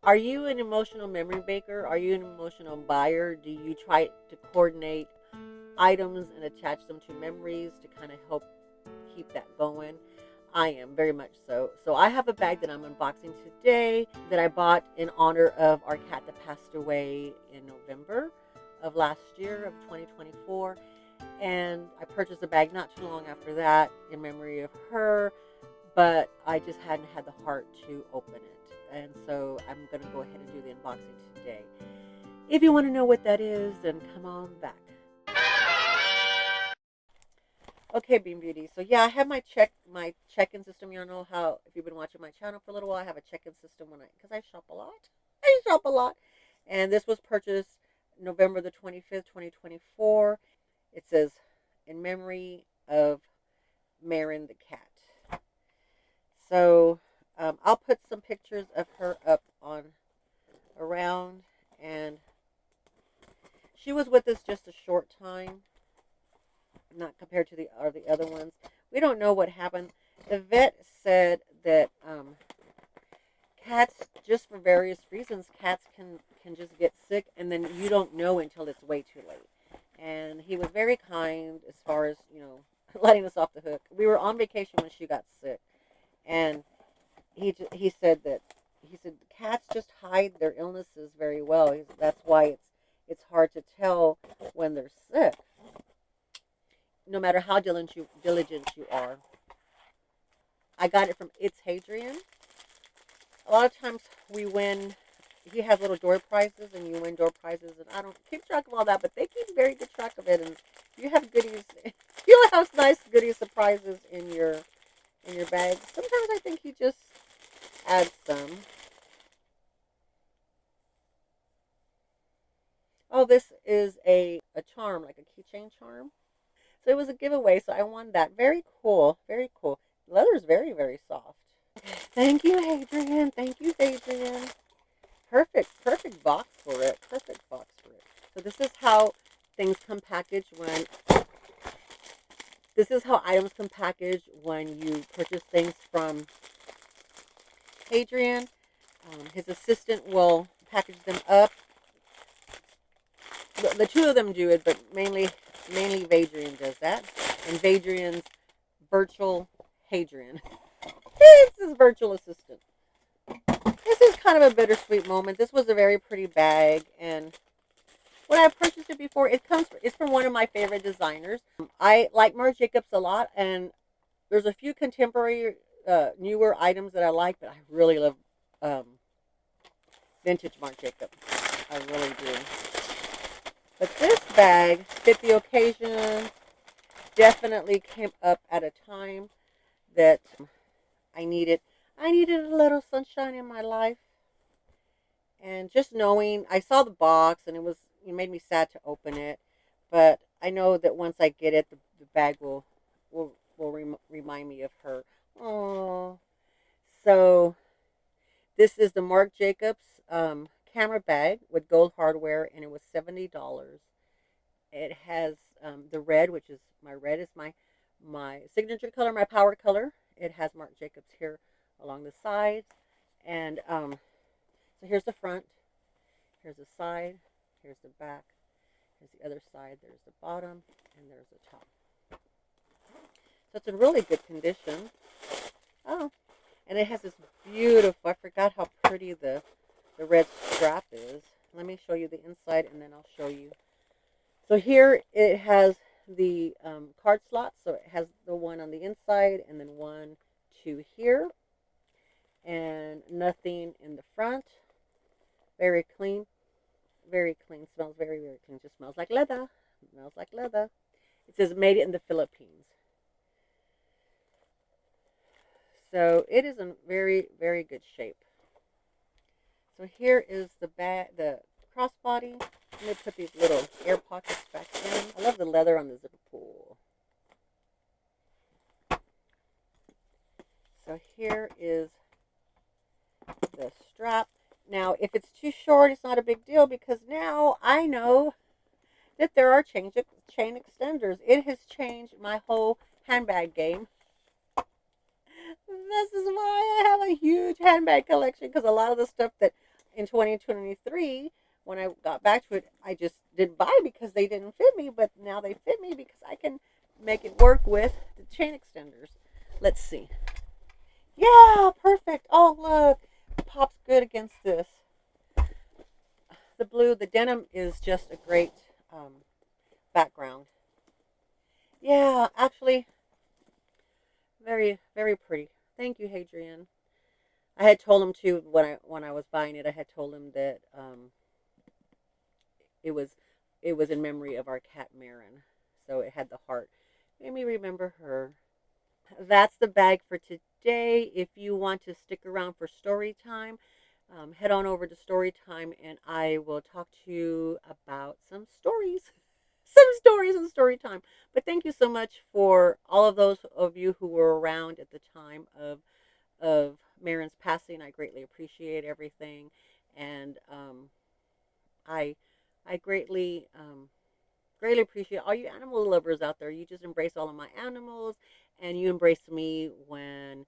Are you an emotional memory maker? Are you an emotional buyer? Do you try to coordinate items and attach them to memories to kind of help keep that going? I am very much so. So I have a bag that I'm unboxing today that I bought in honor of our cat that passed away in November of last year of 2024. And I purchased a bag not too long after that in memory of her, but I just hadn't had the heart to open it. And so I'm going to go ahead and do the unboxing today. If you want to know what that is, then come on back. Okay, Bean Beauty. So yeah, I have my check-in system. You know how if you've been watching my channel for a little while, I have a check-in system because I shop a lot. I shop a lot, and this was purchased November the 25th, 2024. It says in memory of Marren the cat. So I'll put some pictures of her up on around, and she was with us just a short time, not compared to the other ones. We don't know what happened. The vet said that cats, just for various reasons, cats can just get sick, and then you don't know until it's way too late. And he was very kind as far as, letting us off the hook. We were on vacation when she got sick, and he said cats just hide their illnesses very well. That's why it's hard to tell when they're sick, no matter how diligent you are. I got it from It's Hadrian. A lot of times we win. He has little door prizes, and you win door prizes, and I don't keep track of all that, but they keep very good track of it. And you have goodies. You'll have nice goodie surprises in your bag. Sometimes I think he just adds some. Oh, this is a charm, like a keychain charm. So it was a giveaway, so I won that. Very cool. Very cool. The leather is very, very soft. Thank you, Hadrian. Thank you, Hadrian. Perfect box for it. Perfect box for it. So this is how things come packaged when. This is how items come packaged when you purchase things from Hadrian. His assistant will package them up. The two of them do it, but mainly Vadrian does that. And Vadrian's virtual Hadrian. This is virtual assistant. This is kind of a bittersweet moment. This was a very pretty bag, and when I purchased it before, it's from one of my favorite designers. I like MARC JACOBS a lot, and there's a few contemporary, newer items that I like, but I really love vintage MARC JACOBS. I really do. But this bag fit the occasion. Definitely came up at a time that I needed a little sunshine in my life. And just knowing, I saw the box, and it made me sad to open it. But I know that once I get it, the bag will remind me of her. Oh, so this is the MARC JACOBS camera bag with gold hardware, and it was $70. It has the red, which is my signature color, my power color. It has MARC JACOBS here along the sides, and so here's the front, here's the side, here's the back, here's the other side, there's the bottom, and there's the top. So it's in really good condition. Oh, and it has this beautiful, I forgot how pretty the red strap is. Let me show you the inside, and then I'll show you. So here it has the card slots. So it has the one on the inside, and then 1, 2 here, and nothing in the front. Very clean, very clean. Smells very, very clean. Just smells like leather. Smells like leather. It says made in the Philippines. So it is in very, very good shape. So here is the crossbody. Let me put these little air pockets back in. I love the leather on the zipper pull. So here is the strap. Now, if it's too short, it's not a big deal, because now I know that there are chain extenders. It has changed my whole handbag game. This is why I have a huge handbag collection, because a lot of the stuff that in 2023, when I got back to it, I just didn't buy because they didn't fit me, but now they fit me because I can make it work with the chain extenders. Let's see. Yeah, perfect. Oh, look. It pops good against this. The blue, the denim is just a great background. Yeah, actually, very, very pretty. Thank you, Hadrian. I had told him too when I was buying it. I had told him that it was in memory of our cat Marren, so it had the heart. Made me remember her. That's the bag for today. If you want to stick around for story time, head on over to story time, and I will talk to you about some stories. Some stories in story time. But thank you so much for all of those of you who were around at the time of Marren's passing. I greatly appreciate everything, and I I greatly appreciate all you animal lovers out there. You just embrace all of my animals, and you embrace me when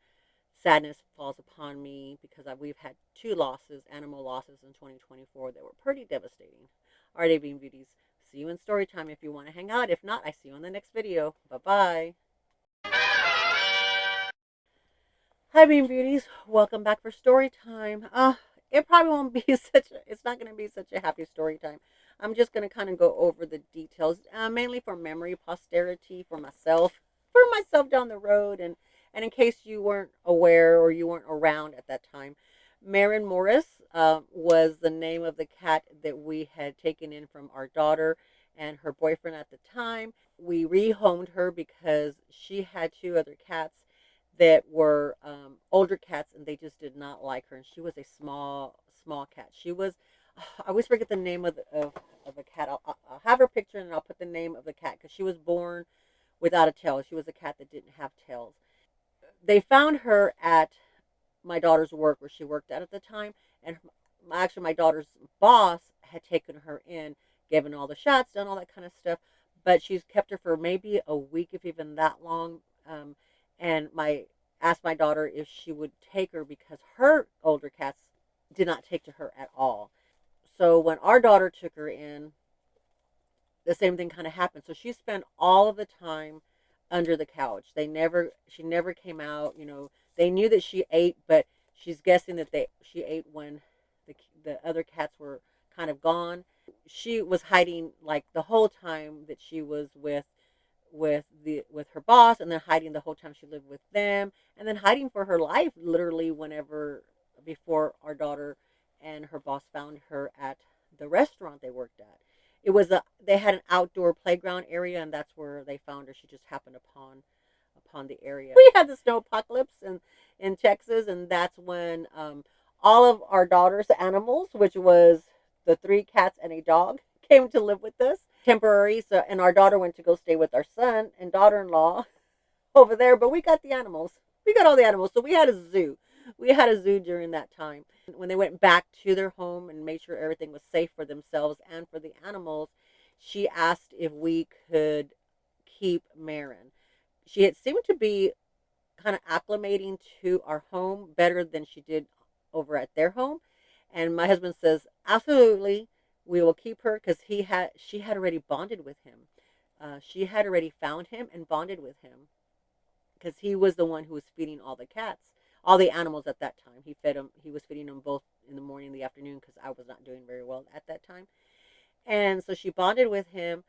sadness falls upon me because we've had two losses, animal losses in 2024 that were pretty devastating. All right, Avian Beauties. See you in story time if you want to hang out. If not, I see you in the next video. Bye-bye. Hi, Bean Beauties. Welcome back for story time. It probably won't be it's not going to be such a happy story time. I'm just going to kind of go over the details, mainly for memory posterity, for myself down the road, and in case you weren't aware or you weren't around at that time. Marren Morris was the name of the cat that we had taken in from our daughter and her boyfriend at the time. We rehomed her because she had two other cats that were older cats, and they just did not like her. And she was a small cat. She was, I always forget the name of a cat. I'll have her picture and I'll put the name of the cat because she was born without a tail. She was a cat that didn't have tails. They found her at my daughter's work, where she worked at the time, and actually my daughter's boss had taken her in, given all the shots, done all that kind of stuff, but she's kept her for maybe a week, if even that long. And my asked my daughter if she would take her because her older cats did not take to her at all. So when our daughter took her in, the same thing kind of happened. So she spent all of the time under the couch. She never came out. They knew that she ate, but she's guessing that she ate when the other cats were kind of gone. She was hiding like the whole time that she was with her boss, and then hiding the whole time she lived with them, and then hiding for her life literally whenever before our daughter and her boss found her at the restaurant they worked at. They had an outdoor playground area, and that's where they found her. She just happened upon the area. We had the snow apocalypse in Texas, and that's when all of our daughter's animals, which was the three cats and a dog, came to live with us temporary. So, and our daughter went to go stay with our son and daughter-in-law over there. But we got the animals. We got all the animals. So we had a zoo. We had a zoo during that time. When they went back to their home and made sure everything was safe for themselves and for the animals, she asked if we could keep Marren. She had seemed to be kind of acclimating to our home better than she did over at their home. And my husband says, absolutely, we will keep her, because she had already bonded with him. She had already found him and bonded with him, because he was the one who was feeding all the cats, all the animals at that time. He was feeding them both in the morning and the afternoon, because I was not doing very well at that time. And so she bonded with him.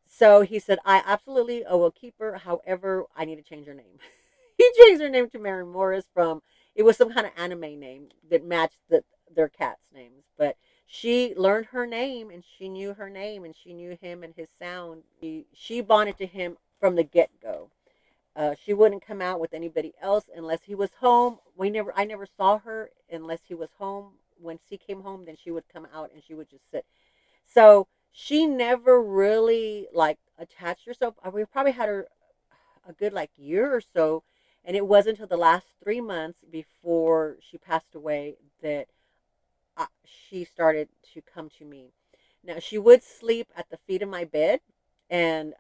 So he said, I will keep her. However, I need to change her name. He changed her name to Marren Morris it was some kind of anime name that matched their cats' names. But she learned her name, and she knew her name, and she knew him and his sound. She bonded to him from the get-go. She wouldn't come out with anybody else unless he was home. I never saw her unless he was home. When she came home, then she would come out and she would just sit. So she never really like attached herself. We probably had her a good like year or so, and it wasn't until the last 3 months before she passed away that she started to come to me. Now, she would sleep at the feet of my bed, and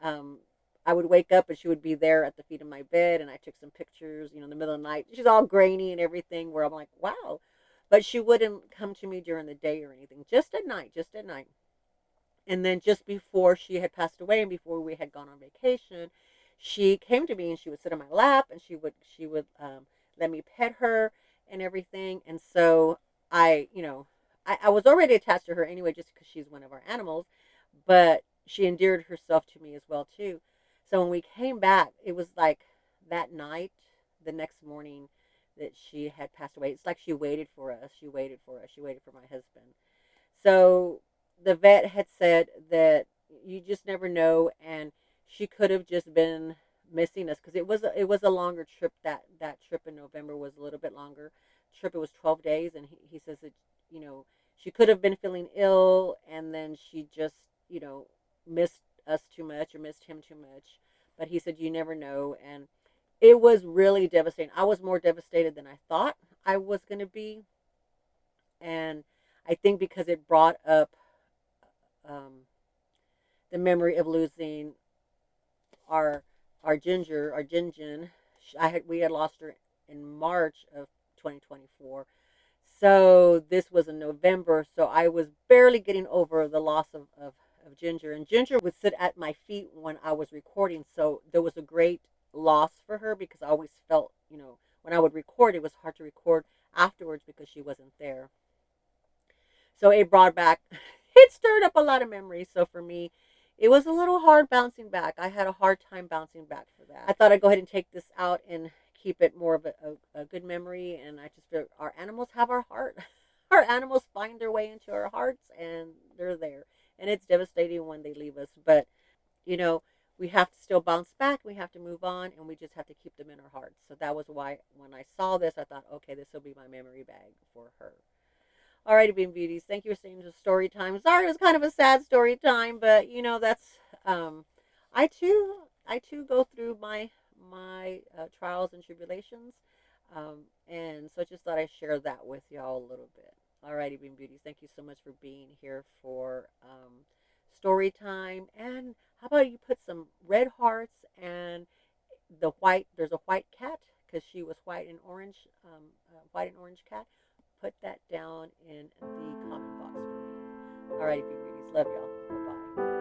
I would wake up and she would be there at the feet of my bed, and I took some pictures, in the middle of the night. She's all grainy and everything, where I'm like, wow. But she wouldn't come to me during the day or anything, just at night, just at night. And then just before she had passed away and before we had gone on vacation, she came to me and she would sit on my lap and she would let me pet her and everything. And so I was already attached to her anyway, just because she's one of our animals, but she endeared herself to me as well too. So when we came back, it was like that night, the next morning, that she had passed away. It's like she waited for us. She waited for us. She waited for my husband. So the vet had said that you just never know, and she could have just been missing us, because it was a longer trip. That trip in November was a little bit longer trip. It was 12 days, and he says that you know she could have been feeling ill, and then she just you know missed us too much or missed him too much. But he said you never know, and it was really devastating. I was more devastated than I thought I was going to be, and I think because it brought up um, the memory of losing our our Gingin. We had lost her in March of 2024. So this was in November. So I was barely getting over the loss of Ginger. And Ginger would sit at my feet when I was recording. So there was a great loss for her, because I always felt, when I would record, it was hard to record afterwards because she wasn't there. So it brought back, it stirred up a lot of memories. So for me, it was a little hard bouncing back. I had a hard time bouncing back for that. I thought I'd go ahead and take this out and keep it more of a good memory. And I just feel our animals have our heart. Our animals find their way into our hearts, and they're there. And it's devastating when they leave us. But, you know, we have to still bounce back. We have to move on, and we just have to keep them in our hearts. So that was why when I saw this, I thought, okay, this will be my memory bag for her. Alrighty, Bean Beauties. Thank you for staying to story time. Sorry, it was kind of a sad story time, but that's I too go through my trials and tribulations, and so I just thought I'd share that with y'all a little bit. Alrighty, Bean Beauties. Thank you so much for being here for story time. And how about you put some red hearts and the white? There's a white cat, because she was white and orange cat. Put that down in the comment box for me. All right, beauties. Love y'all. Bye bye.